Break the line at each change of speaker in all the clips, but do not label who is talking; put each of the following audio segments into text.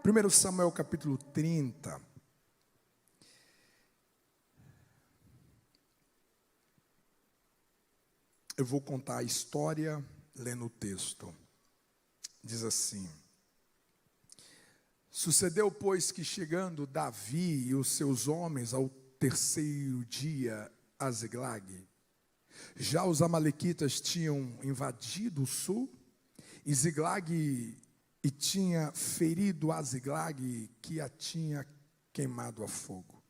1 Samuel capítulo 30. Eu vou contar a história lendo o texto. Diz assim: Sucedeu, pois, que chegando Davi e os seus homens ao terceiro dia a Ziglag, já os amalequitas tinham invadido o sul, e Ziglag e tinha ferido a Ziglag, que a tinha queimado a fogo.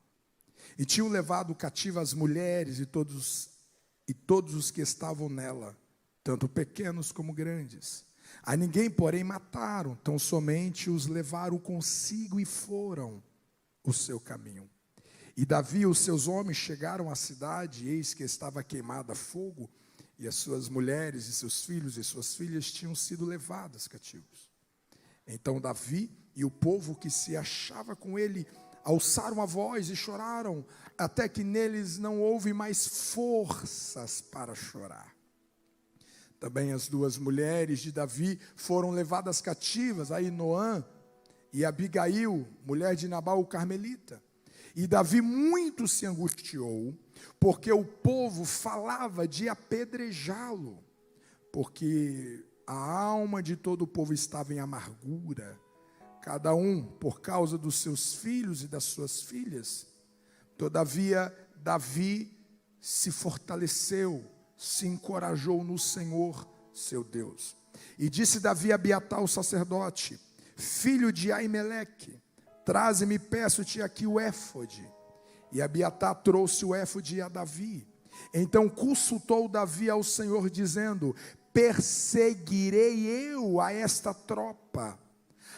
E tinham levado cativa as mulheres e todos os que estavam nela, tanto pequenos como grandes. A ninguém, porém, mataram, tão somente os levaram consigo e foram o seu caminho. E Davi e os seus homens chegaram à cidade, e eis que estava queimada a fogo, e as suas mulheres e seus filhos e suas filhas tinham sido levadas cativos. Então Davi e o povo que se achava com ele alçaram a voz e choraram, até que neles não houve mais forças para chorar. Também as duas mulheres de Davi foram levadas cativas, Ainoã e Abigail, mulher de Nabal o carmelita. E Davi muito se angustiou, porque o povo falava de apedrejá-lo, porque a alma de todo o povo estava em amargura, cada um por causa dos seus filhos e das suas filhas. Todavia, Davi se fortaleceu, se encorajou no Senhor, seu Deus. E disse Davi a Abiatar, o sacerdote, filho de Aimeleque: traze-me, peço-te aqui o éfode. E Abiatar trouxe o éfode a Davi. Então consultou Davi ao Senhor, dizendo: perseguirei eu a esta tropa,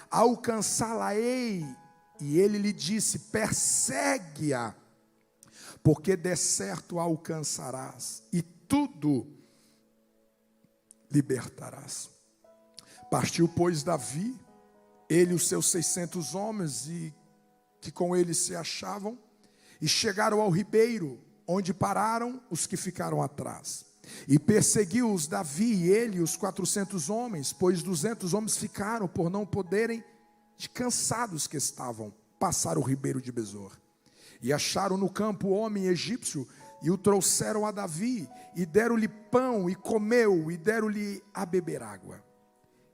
alcançá-la-ei. E ele lhe disse: persegue-a, porque de certo a alcançarás, e tudo libertarás. Partiu, pois, Davi, ele e os seus 600 homens, e que com ele se achavam, e chegaram ao ribeiro, onde pararam os que ficaram atrás. E perseguiu-os Davi e ele, os 400 homens, pois 200 homens ficaram, por não poderem, de cansados que estavam, passar o ribeiro de Besor. E acharam no campo o homem egípcio, e o trouxeram a Davi, e deram-lhe pão, e comeu, e deram-lhe a beber água.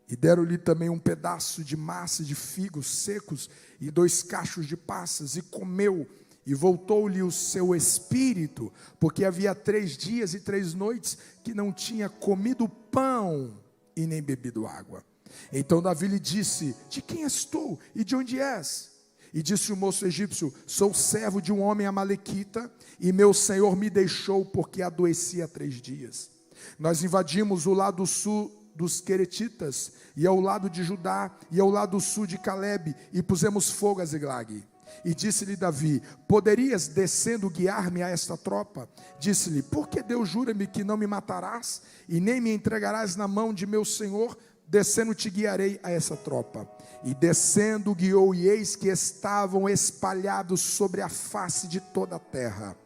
E deram-lhe também um pedaço de massa de figos secos, e 2 cachos de passas, e comeu. E voltou-lhe o seu espírito, porque havia 3 dias e 3 noites que não tinha comido pão e nem bebido água. Então Davi lhe disse: de quem és tu e de onde és? E disse o moço egípcio: sou servo de um homem amalequita, e meu senhor me deixou porque adoeci há 3 dias. Nós invadimos o lado sul dos queretitas, e ao lado de Judá, e ao lado sul de Calebe, e pusemos fogo a Ziglag. E disse-lhe Davi: poderias, descendo, guiar-me a esta tropa? Disse-lhe: por que Deus jura-me que não me matarás, e nem me entregarás na mão de meu senhor? Descendo te guiarei a essa tropa. E descendo guiou, e eis que estavam espalhados sobre a face de toda a terra,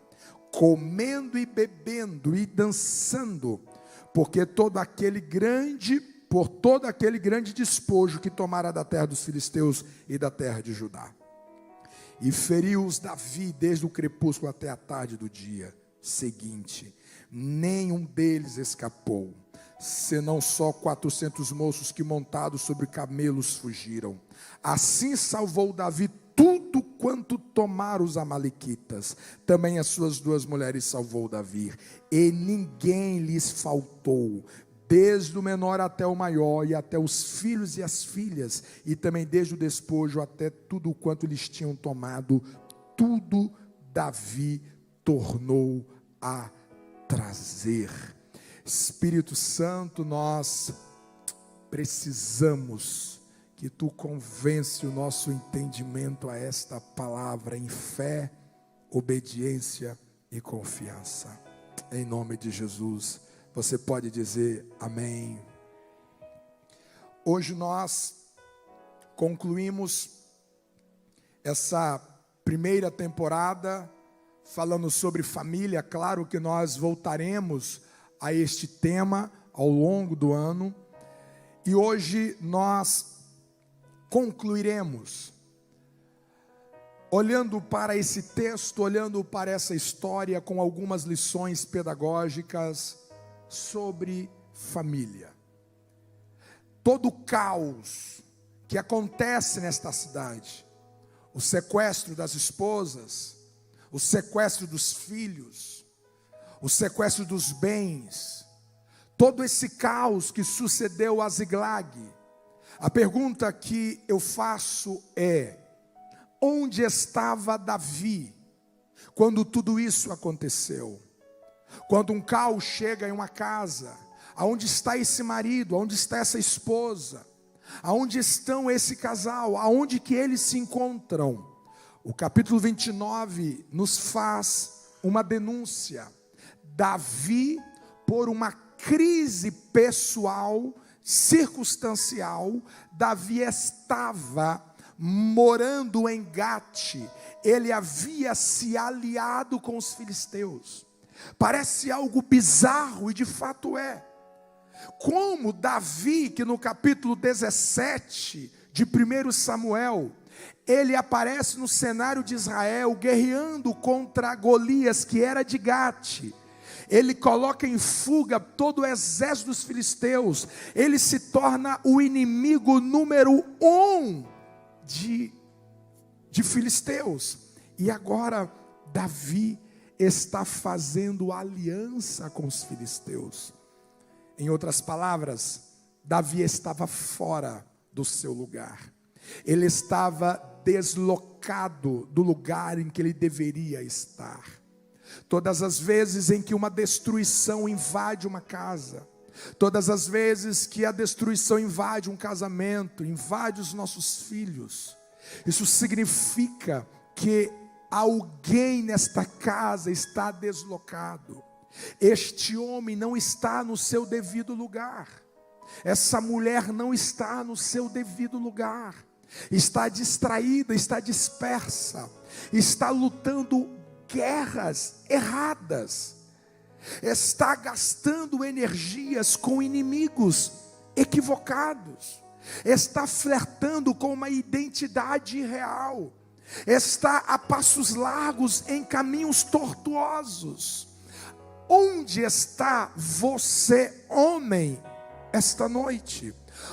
comendo e bebendo e dançando, por todo aquele grande despojo que tomara da terra dos filisteus e da terra de Judá. E feriu-os Davi desde o crepúsculo até a tarde do dia seguinte. Nenhum deles escapou, senão só 400 moços que montados sobre camelos fugiram. Assim salvou Davi tudo quanto tomaram os amalequitas. Também as suas 2 mulheres salvou Davi, e ninguém lhes faltou, desde o menor até o maior, e até os filhos e as filhas, e também desde o despojo até tudo quanto lhes tinham tomado, tudo Davi tornou a trazer. Espírito Santo, nós precisamos que tu convence o nosso entendimento a esta palavra em fé, obediência e confiança. Em nome de Jesus. Você pode dizer amém. Hoje nós concluímos essa primeira temporada falando sobre família. Claro que nós voltaremos a este tema ao longo do ano. E hoje nós concluiremos olhando para esse texto, olhando para essa história com algumas lições pedagógicas sobre família. Todo o caos que acontece nesta cidade, o sequestro das esposas, o sequestro dos filhos, o sequestro dos bens, todo esse caos que sucedeu a Ziklag, a pergunta que eu faço é: onde estava Davi quando tudo isso aconteceu? Quando um caos chega em uma casa, aonde está esse marido, aonde está essa esposa, aonde estão esse casal, aonde que eles se encontram? O capítulo 29 nos faz uma denúncia. Davi, por uma crise pessoal, circunstancial, Davi estava morando em Gate. Ele havia se aliado com os filisteus. Parece algo bizarro, e de fato é. Como Davi, que no capítulo 17 de 1 Samuel, ele aparece no cenário de Israel, guerreando contra Golias, que era de Gate. Ele coloca em fuga todo o exército dos filisteus. Ele se torna o inimigo número 1 de filisteus. E agora Davi está fazendo aliança com os filisteus. Em outras palavras, Davi estava fora do seu lugar. Ele estava deslocado do lugar em que ele deveria estar. Todas as vezes em que uma destruição invade uma casa, todas as vezes que a destruição invade um casamento, invade os nossos filhos, isso significa que alguém nesta casa está deslocado. Este homem não está no seu devido lugar. Essa mulher não está no seu devido lugar. Está distraída, está dispersa, está lutando guerras erradas, está gastando energias com inimigos equivocados, está flertando com uma identidade irreal, está a passos largos em caminhos tortuosos. Onde está você, homem, esta noite?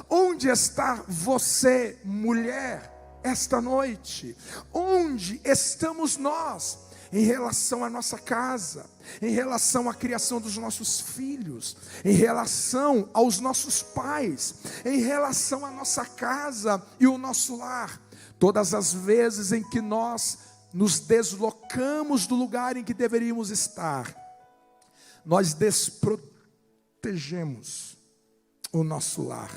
Onde está você, mulher, esta noite? Onde estamos nós em relação à nossa casa, em relação à criação dos nossos filhos, em relação aos nossos pais, em relação à nossa casa e o nosso lar? Todas as vezes em que nós nos deslocamos do lugar em que deveríamos estar, nós desprotegemos o nosso lar,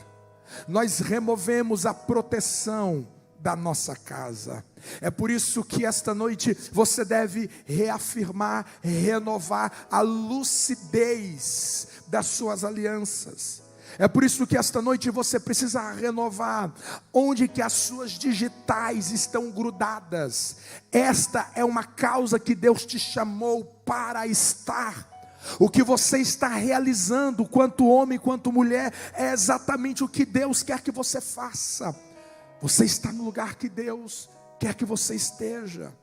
nós removemos a proteção da nossa casa. É por isso que esta noite você deve reafirmar, renovar a lucidez das suas alianças. É por isso que esta noite você precisa renovar onde que as suas digitais estão grudadas. Esta é uma causa que Deus te chamou para estar. O que você está realizando, quanto homem, quanto mulher, é exatamente o que Deus quer que você faça. Você está no lugar que Deus quer que você esteja.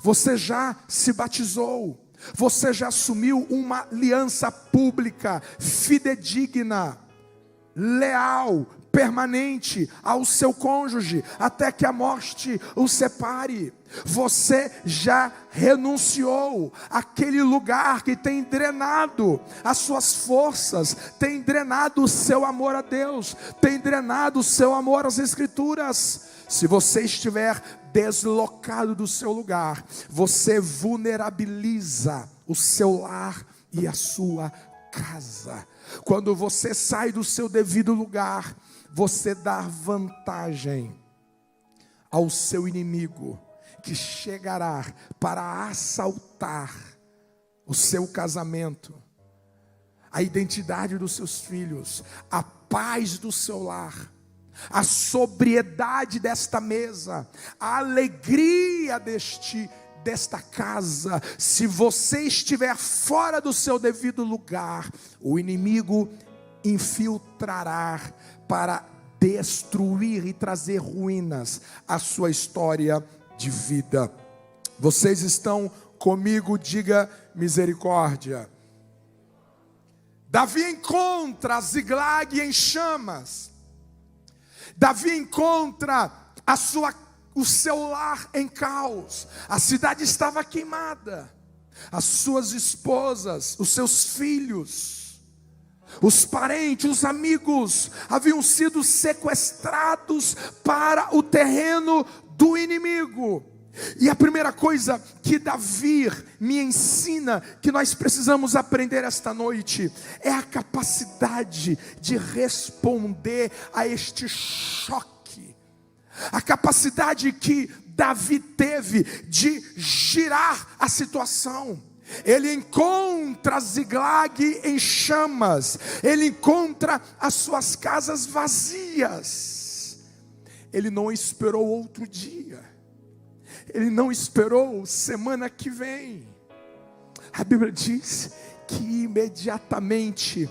Você já se batizou. Você já assumiu uma aliança pública, fidedigna, leal, permanente ao seu cônjuge, até que a morte o separe. Você já renunciou àquele lugar que tem drenado as suas forças, tem drenado o seu amor a Deus, tem drenado o seu amor às Escrituras. Se você estiver deslocado do seu lugar, você vulnerabiliza o seu lar e a sua casa. Quando você sai do seu devido lugar, você dá vantagem ao seu inimigo, que chegará para assaltar o seu casamento, a identidade dos seus filhos, a paz do seu lar, a sobriedade desta mesa, a alegria desta casa. Se você estiver fora do seu devido lugar, o inimigo infiltrará para destruir e trazer ruínas à sua história de vida. Vocês estão comigo? Diga misericórdia. Davi encontra Ziglag em chamas. Davi encontra o seu lar em caos. A cidade estava queimada. As suas esposas, os seus filhos, os parentes, os amigos haviam sido sequestrados para o terreno do inimigo. E a primeira coisa que Davi me ensina, que nós precisamos aprender esta noite, é a capacidade de responder a este choque. A capacidade que Davi teve de girar a situação. Ele encontra Ziglag em chamas. Ele encontra as suas casas vazias. Ele não esperou outro dia. Ele não esperou semana que vem. A Bíblia diz que imediatamente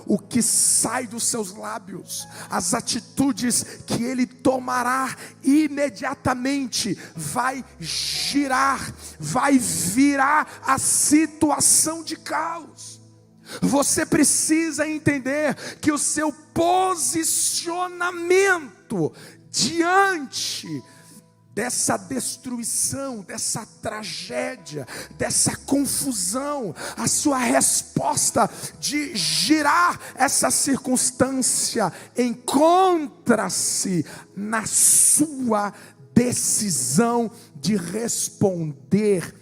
o que sai dos seus lábios, as atitudes que ele tomará, imediatamente vai girar, vai virar a situação de caos. Você precisa entender que o seu posicionamento diante dessa destruição, dessa tragédia, dessa confusão, a sua resposta de girar essa circunstância encontra-se na sua decisão de responder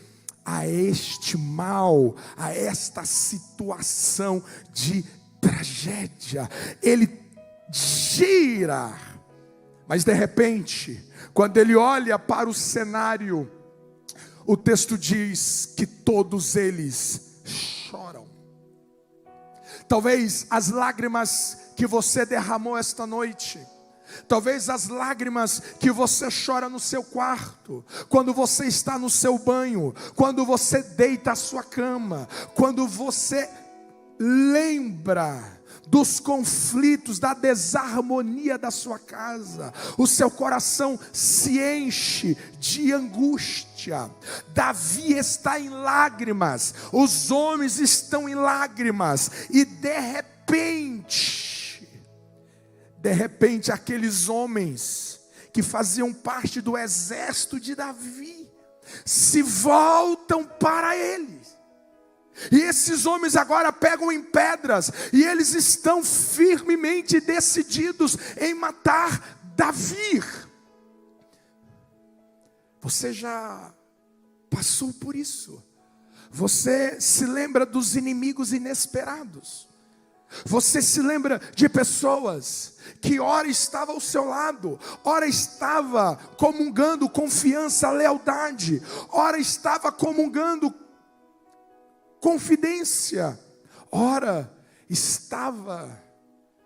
a este mal, a esta situação de tragédia. Ele gira, mas de repente, quando ele olha para o cenário, o texto diz que todos eles choram. Talvez as lágrimas que você derramou esta noite, talvez as lágrimas que você chora no seu quarto, quando você está no seu banho, quando você deita a sua cama, quando você lembra dos conflitos, da desarmonia da sua casa, o seu coração se enche de angústia. Davi está em lágrimas, os homens estão em lágrimas, e de repente aqueles homens que faziam parte do exército de Davi se voltam para eles. E esses homens agora pegam em pedras, e eles estão firmemente decididos em matar Davi. Você já passou por isso? Você se lembra dos inimigos inesperados? Você se lembra de pessoas que ora estava ao seu lado, ora estava comungando confiança, lealdade, ora estava comungando confidência, ora estava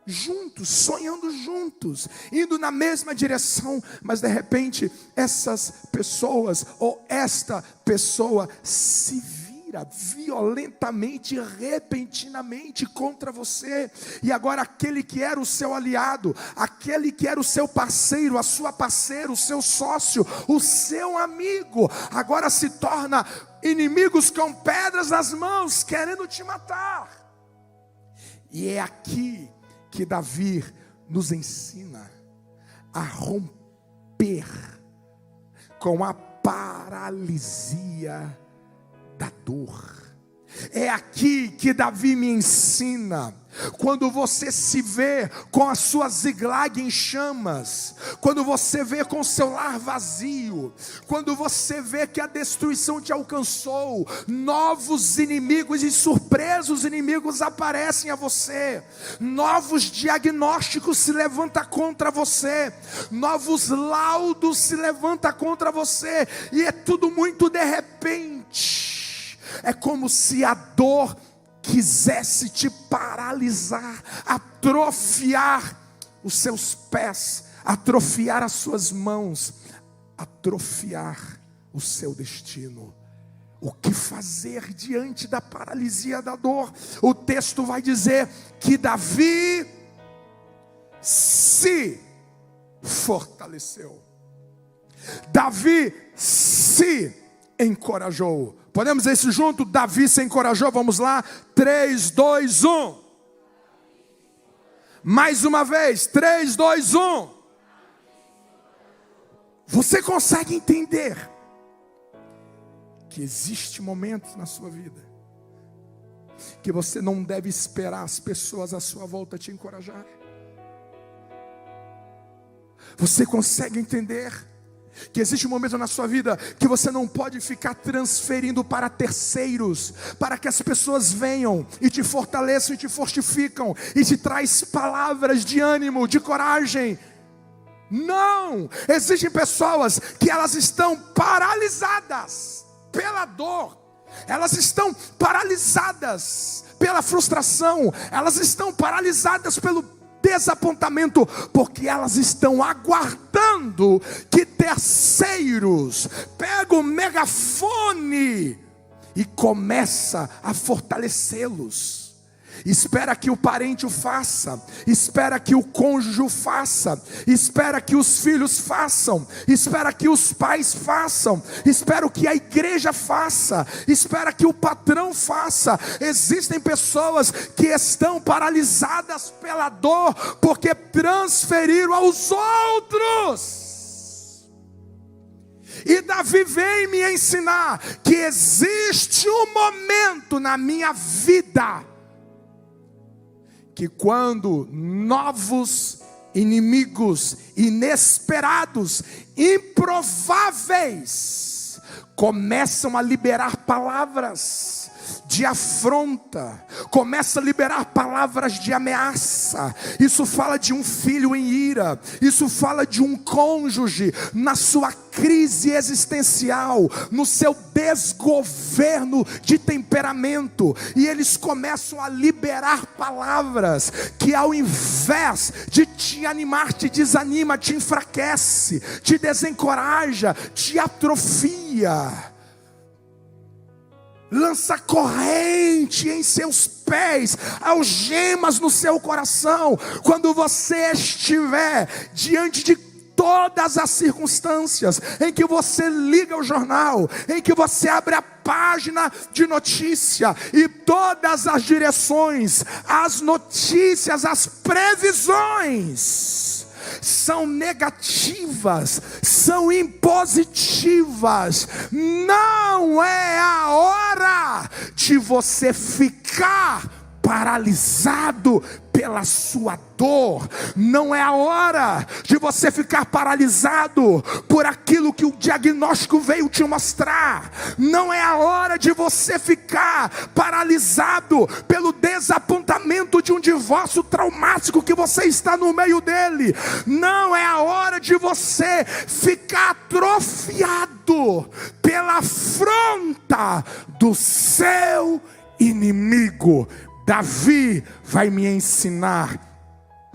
juntos, sonhando juntos, indo na mesma direção, mas de repente essas pessoas, ou esta pessoa, se vira violentamente, repentinamente contra você, e agora aquele que era o seu aliado, aquele que era o seu parceiro, a sua parceira, o seu sócio, o seu amigo, agora se torna inimigos com pedras nas mãos, querendo te matar. E é aqui que Davi nos ensina a romper com a paralisia da dor. É aqui que Davi me ensina, quando você se vê com a sua Ziglag em chamas, quando você vê com o seu lar vazio, quando você vê que a destruição te alcançou, novos inimigos e surpresos inimigos aparecem a você, novos diagnósticos se levantam contra você, novos laudos se levantam contra você, e é tudo muito de repente. É como se a dor quisesse te paralisar, atrofiar os seus pés, atrofiar as suas mãos, atrofiar o seu destino. O que fazer diante da paralisia da dor? O texto vai dizer que Davi se fortaleceu. Davi se encorajou. Podemos dizer isso junto? Davi se encorajou. Vamos lá. 3, 2, 1. Mais uma vez. 3, 2, 1. Você consegue entender que existem momentos na sua vida que você não deve esperar as pessoas à sua volta te encorajar? Você consegue entender que existe um momento na sua vida que você não pode ficar transferindo para terceiros, para que as pessoas venham e te fortaleçam e te fortificam e te traz palavras de ânimo, de coragem? Não! Existem pessoas que elas estão paralisadas pela dor, elas estão paralisadas pela frustração, elas estão paralisadas pelo desapontamento, porque elas estão aguardando que terceiros pegam o megafone e começa a fortalecê-los. Espera que o parente o faça, espera que o cônjuge o faça, espera que os filhos façam, espera que os pais façam, espera que a igreja faça, espera que o patrão faça. Existem pessoas que estão paralisadas pela dor, porque transferiram aos outros. E Davi vem me ensinar que existe um momento na minha vida que quando novos inimigos inesperados, improváveis, começam a liberar palavras de afronta, começa a liberar palavras de ameaça. Isso fala de um filho em ira, isso fala de um cônjuge na sua crise existencial, no seu desgoverno de temperamento, e eles começam a liberar palavras que, ao invés de te animar, te desanima, te enfraquece, te desencoraja, te atrofia. Lança corrente em seus pés, algemas no seu coração. Quando você estiver diante de todas as circunstâncias em que você liga o jornal, em que você abre a página de notícia, e todas as direções, as notícias, as previsões são negativas, são impositivas, não é a hora de você ficar paralisado pela sua dor, não é a hora de você ficar paralisado por aquilo que o diagnóstico veio te mostrar, não é a hora de você ficar paralisado pelo desapontamento de um divórcio traumático que você está no meio dele, não é a hora de você ficar atrofiado pela afronta do seu inimigo. Davi vai me ensinar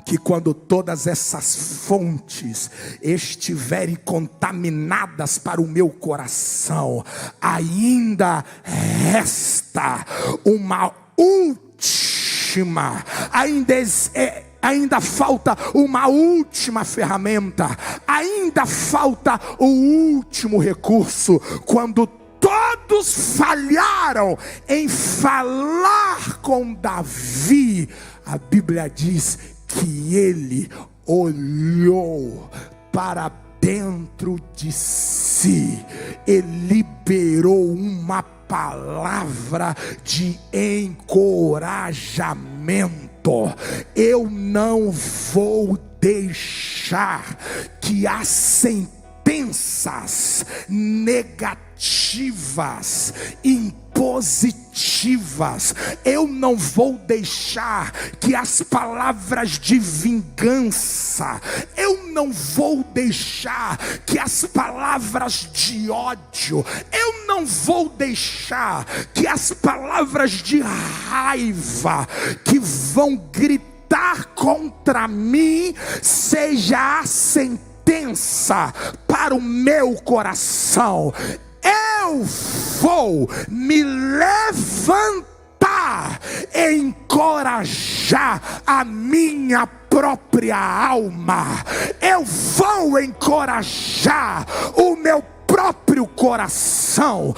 que quando todas essas fontes estiverem contaminadas para o meu coração, ainda resta uma última, ainda falta uma última ferramenta, ainda falta o último recurso. Quando todos falharam em falar com Davi, a Bíblia diz que ele olhou para dentro de si e liberou uma palavra de encorajamento. Eu não vou deixar que as sentenças negativas, impositivas, eu não vou deixar que as palavras de vingança, eu não vou deixar que as palavras de ódio, eu não vou deixar que as palavras de raiva que vão gritar contra mim seja a sentença para o meu coração. Eu vou me levantar e encorajar a minha própria alma, eu vou encorajar o meu próprio coração,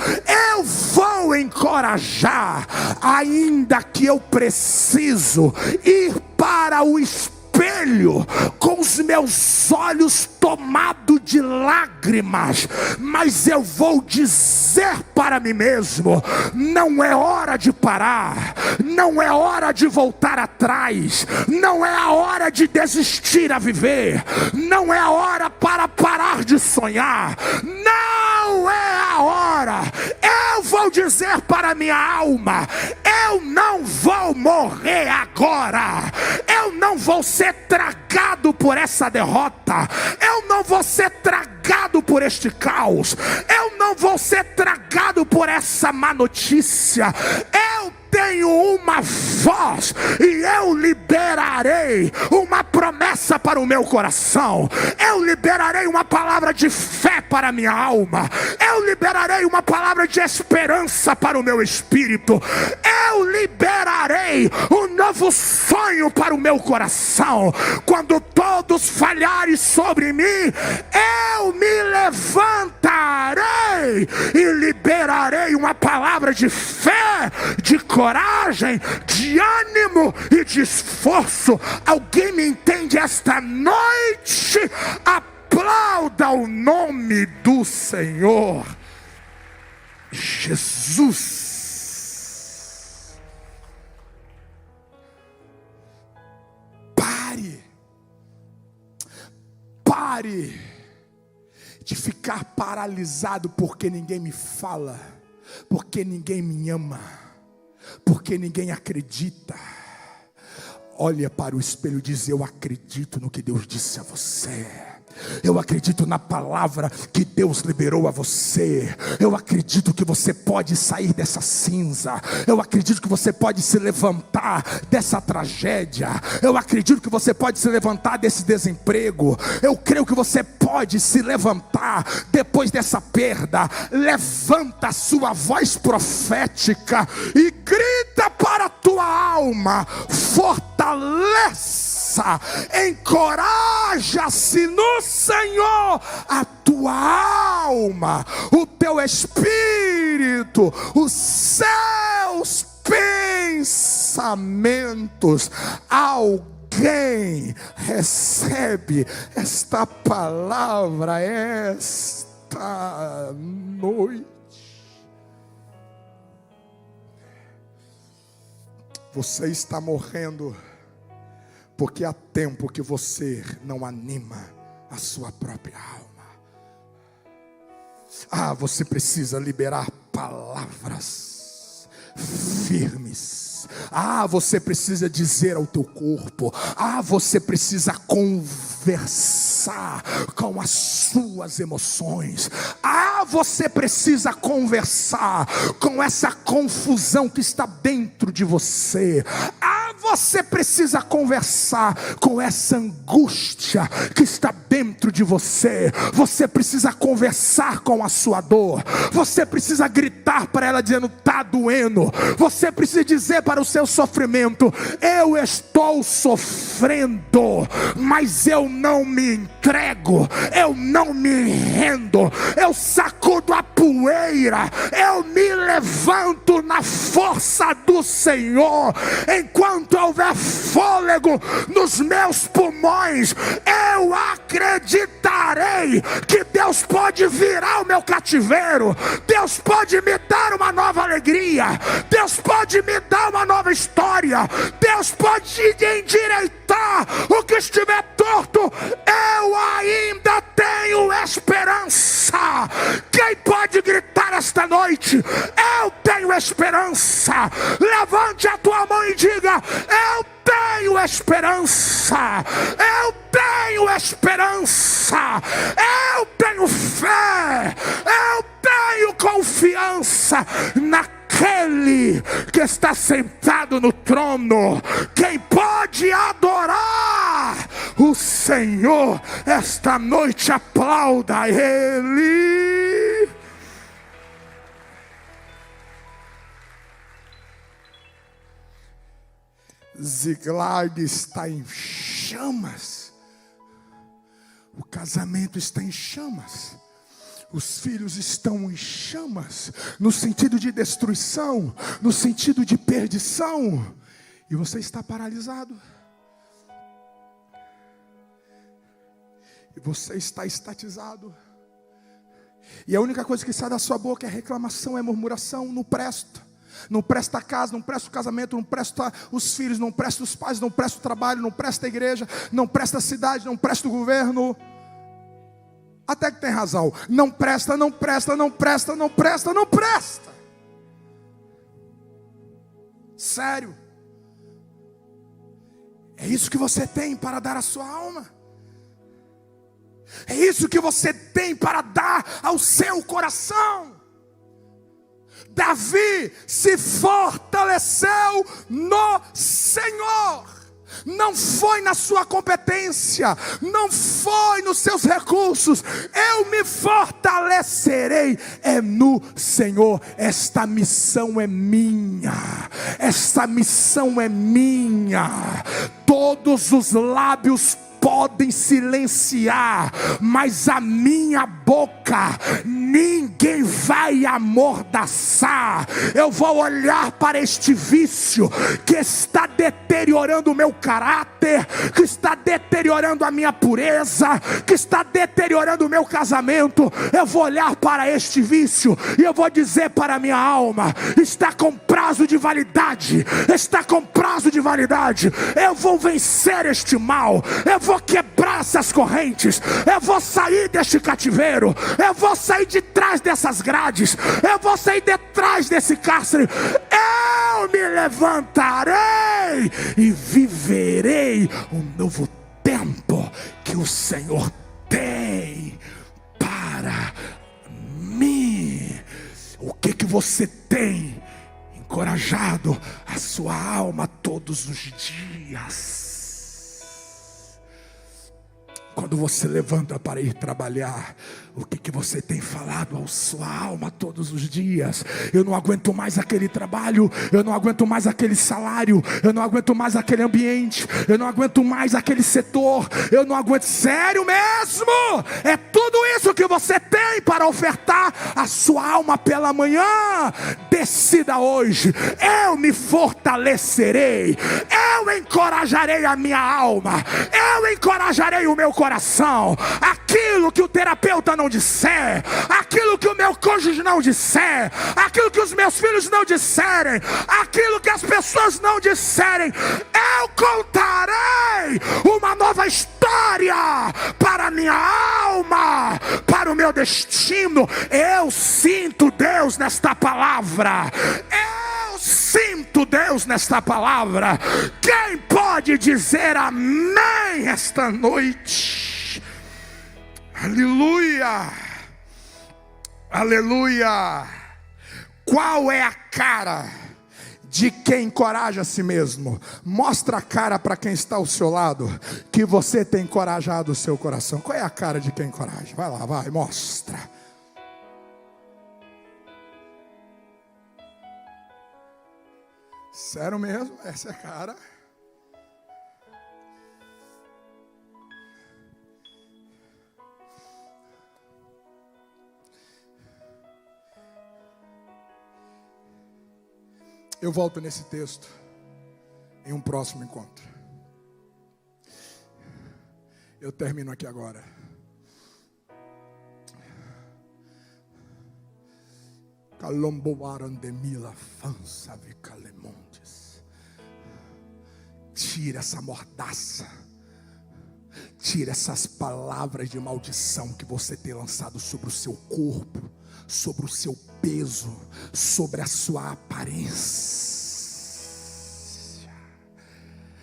eu vou encorajar, ainda que eu preciso ir para o espelho com os meus olhos tomados de lágrimas, mas eu vou dizer para mim mesmo: não é hora de parar, não é hora de voltar atrás, não é a hora de desistir a viver, não é a hora para parar de sonhar, não é a hora. Eu vou dizer para minha alma: eu não vou morrer agora, eu não vou ser tragado por essa derrota, eu não vou ser tragado por este caos, eu não vou ser tragado por essa má notícia. Eu tenho uma voz e eu liberarei uma promessa para o meu coração, eu liberarei uma palavra de fé para a minha alma, eu liberarei uma palavra de esperança para o meu espírito, eu liberarei um novo sonho para o meu coração. Quando todos falharem sobre mim, eu me levantarei e liberarei uma palavra de fé, de coragem, de ânimo e de esforço. Alguém me entende esta noite? Aplauda o nome do Senhor Jesus. Pare de ficar paralisado porque ninguém me fala, porque ninguém me ama, porque ninguém acredita. Olha para o espelho e diz: eu acredito no que Deus disse a você. Eu acredito na palavra que Deus liberou a você. Eu acredito que você pode sair dessa cinza. Eu acredito que você pode se levantar dessa tragédia. Eu acredito que você pode se levantar desse desemprego. Eu creio que você pode se levantar depois dessa perda. Levanta a sua voz profética e grita para a tua alma: fortalece, encoraja-se no Senhor a tua alma, o teu espírito, os seus pensamentos. Alguém recebe esta palavra esta noite? Você está morrendo porque há tempo que você não anima a sua própria alma. Você precisa liberar palavras firmes. Você precisa dizer ao teu corpo. Você precisa conversar com as suas emoções. Você precisa conversar com essa confusão que está dentro de você. Você precisa conversar com essa angústia que está dentro de você. Você precisa conversar com a sua dor. Você precisa gritar para ela dizendo: está doendo. Você precisa dizer para o seu sofrimento: eu estou sofrendo, mas eu não me entrego, eu não me rendo, eu sacudo a poeira, eu me levanto na força do Senhor. Enquanto houver fôlego nos meus pulmões, eu acreditarei que Deus pode virar o meu cativeiro, Deus pode me dar uma nova alegria, Deus pode me dar uma nova história, Deus pode endireitar o que estiver torto. Eu ainda tenho esperança. Quem pode gritar esta noite: eu tenho esperança? Levante a tua mão e diga: eu tenho esperança, eu tenho esperança, eu tenho fé, eu tenho confiança naquele que está sentado no trono. Quem pode adorar o Senhor esta noite, aplauda Ele. Ziklag está em chamas. O casamento está em chamas. Os filhos estão em chamas, no sentido de destruição, no sentido de perdição. E você está paralisado. E você está estatizado. E a única coisa que sai da sua boca é reclamação, é murmuração. Não presta. Não presta a casa, não presta o casamento, não presta os filhos, não presta os pais, não presta o trabalho, não presta a igreja, não presta a cidade, não presta o governo. Até que tem razão. Não presta, não presta, não presta, não presta, não presta. Sério. É isso que você tem para dar à sua alma. É isso que você tem para dar ao seu coração. Davi se fortaleceu no Senhor. Não foi na sua competência, não foi nos seus recursos. Eu me fortalecerei no Senhor. Esta missão é minha. Esta missão é minha. Todos os lábios podem silenciar, mas a minha boca ninguém vai amordaçar. Eu vou olhar para este vício que está deteriorando o meu caráter, que está deteriorando a minha pureza, que está deteriorando o meu casamento. Eu vou olhar para este vício e eu vou dizer para a minha alma: está com prazo de validade, está com prazo de validade. Eu vou vencer este mal, eu vou quebrar essas correntes, eu vou sair deste cativeiro, eu vou sair de trás dessas grades, eu vou sair de trás desse cárcere. Eu me levantarei e viverei um novo tempo que o Senhor tem para mim. O que você tem encorajado a sua alma todos os dias? Quando você levanta para ir trabalhar, o que você tem falado à sua alma todos os dias? Eu não aguento mais aquele trabalho, eu não aguento mais aquele salário, eu não aguento mais aquele ambiente, eu não aguento mais aquele setor, eu não aguento. Sério mesmo? É tudo isso que você tem para ofertar à sua alma pela manhã? Decida hoje: eu me fortalecerei, eu encorajarei a minha alma, eu encorajarei o meu coração. Aquilo que o terapeuta não disser, aquilo que o meu cônjuge não disser, aquilo que os meus filhos não disserem, aquilo que as pessoas não disserem, eu contarei uma nova história para a minha alma, para o meu destino. Eu sinto Deus nesta palavra. Eu sinto Deus nesta palavra. Quem pode dizer amém esta noite? Aleluia, aleluia. Qual é a cara de quem encoraja a si mesmo? Mostra a cara para quem está ao seu lado, que você tem encorajado o seu coração. Qual é a cara de quem encoraja? Vai lá, vai, mostra. Sério mesmo? Essa é a cara? Eu volto nesse texto em um próximo encontro. Eu termino aqui agora. Tira essa mordaça. Tira essas palavras de maldição que você tem lançado sobre o seu corpo, sobre o seu peso, sobre a sua aparência.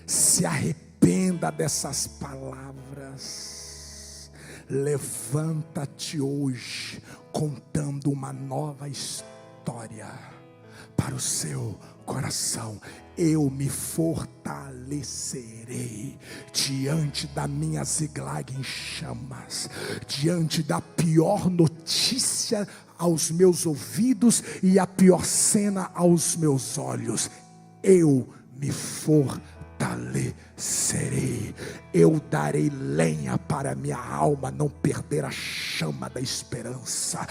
Se arrependa dessas palavras. Levanta-te hoje contando uma nova história para o seu coração. Eu me fortalecerei diante da minha Ziklag em chamas, diante da pior notícia aos meus ouvidos e a pior cena aos meus olhos. Eu me fortalecerei. fortalecerei. Eu darei lenha para minha alma não perder a chama da esperança.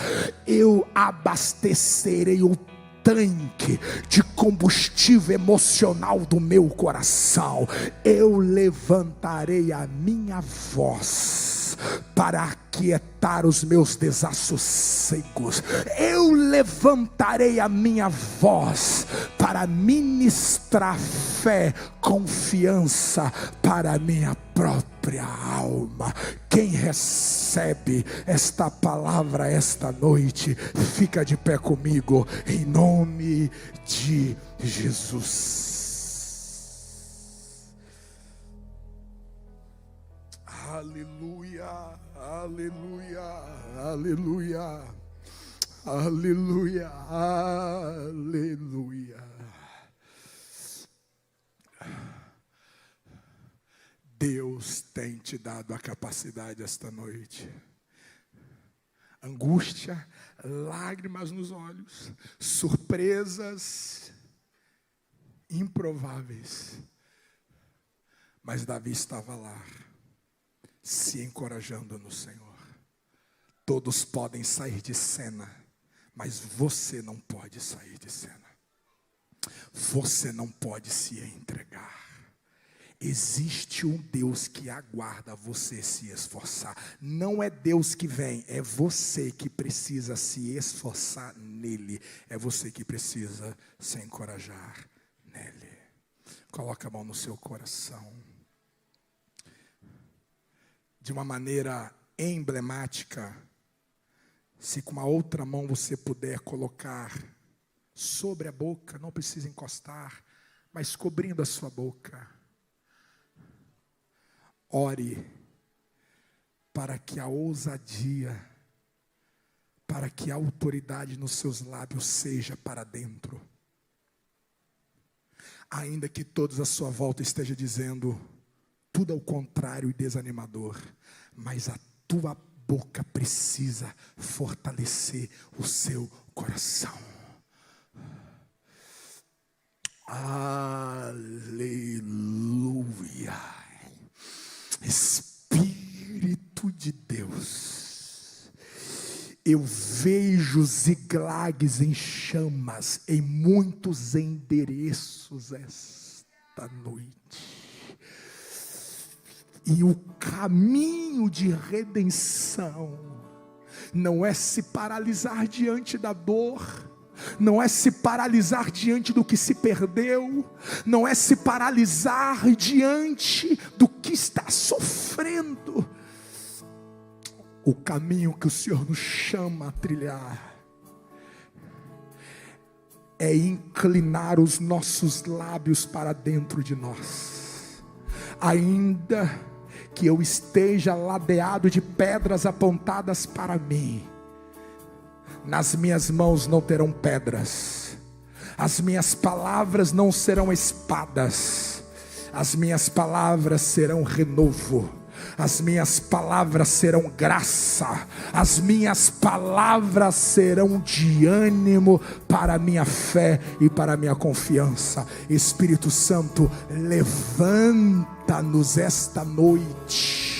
Eu abastecerei o tanque de combustível emocional do meu coração. Eu levantarei a minha voz para aquietar os meus desassossegos. Eu levantarei a minha voz para ministrar fé, confiança para a minha própria alma. Quem recebe esta palavra esta noite, fica de pé comigo, em nome de Jesus. Aleluia, aleluia, aleluia, aleluia, aleluia. Deus tem te dado a capacidade esta noite. Angústia, lágrimas nos olhos, surpresas improváveis. Mas Davi estava lá, se encorajando no Senhor. Todos podem sair de cena, mas você não pode sair de cena. Você não pode se entregar. Existe um Deus que aguarda você se esforçar. Não é Deus que vem, é você que precisa se esforçar nele. É você que precisa se encorajar nele. Coloca a mão no seu coração. De uma maneira emblemática, se com uma outra mão você puder colocar sobre a boca, não precisa encostar, mas cobrindo a sua boca. Ore para que a ousadia, para que a autoridade nos seus lábios seja para dentro. Ainda que todos à sua volta estejam dizendo tudo ao contrário e desanimador, mas a tua boca precisa fortalecer o seu coração. Aleluia. Espírito de Deus, eu vejo Ziglags em chamas em muitos endereços esta noite. E o caminho de redenção não é se paralisar diante da dor, não é se paralisar diante do que se perdeu, não é se paralisar diante do que está sofrendo. O caminho que o Senhor nos chama a trilhar é inclinar os nossos lábios para dentro de nós. Ainda que eu esteja ladeado de pedras apontadas para mim, nas minhas mãos não terão pedras, as minhas palavras não serão espadas, as minhas palavras serão renovo, as minhas palavras serão graça, as minhas palavras serão de ânimo para a minha fé e para a minha confiança. Espírito Santo, levanta-nos esta noite.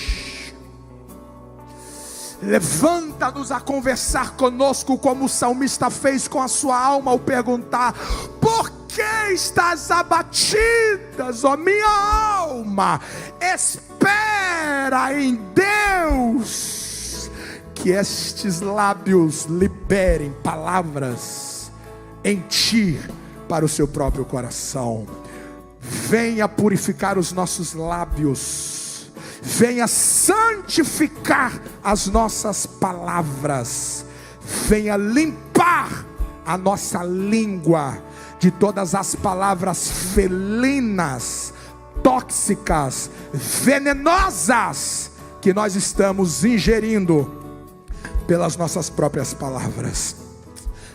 Levanta-nos a conversar conosco, como o salmista fez com a sua alma ao perguntar: por que estás abatida, ó minha alma? Espera em Deus, que estes lábios liberem palavras em ti para o seu próprio coração. Venha purificar os nossos lábios, venha santificar as nossas palavras, venha limpar a nossa língua de todas as palavras felinas, tóxicas, venenosas que nós estamos ingerindo pelas nossas próprias palavras.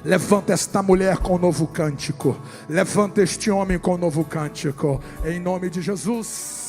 Levanta esta mulher com um novo cântico, levanta este homem com um novo cântico, em nome de Jesus.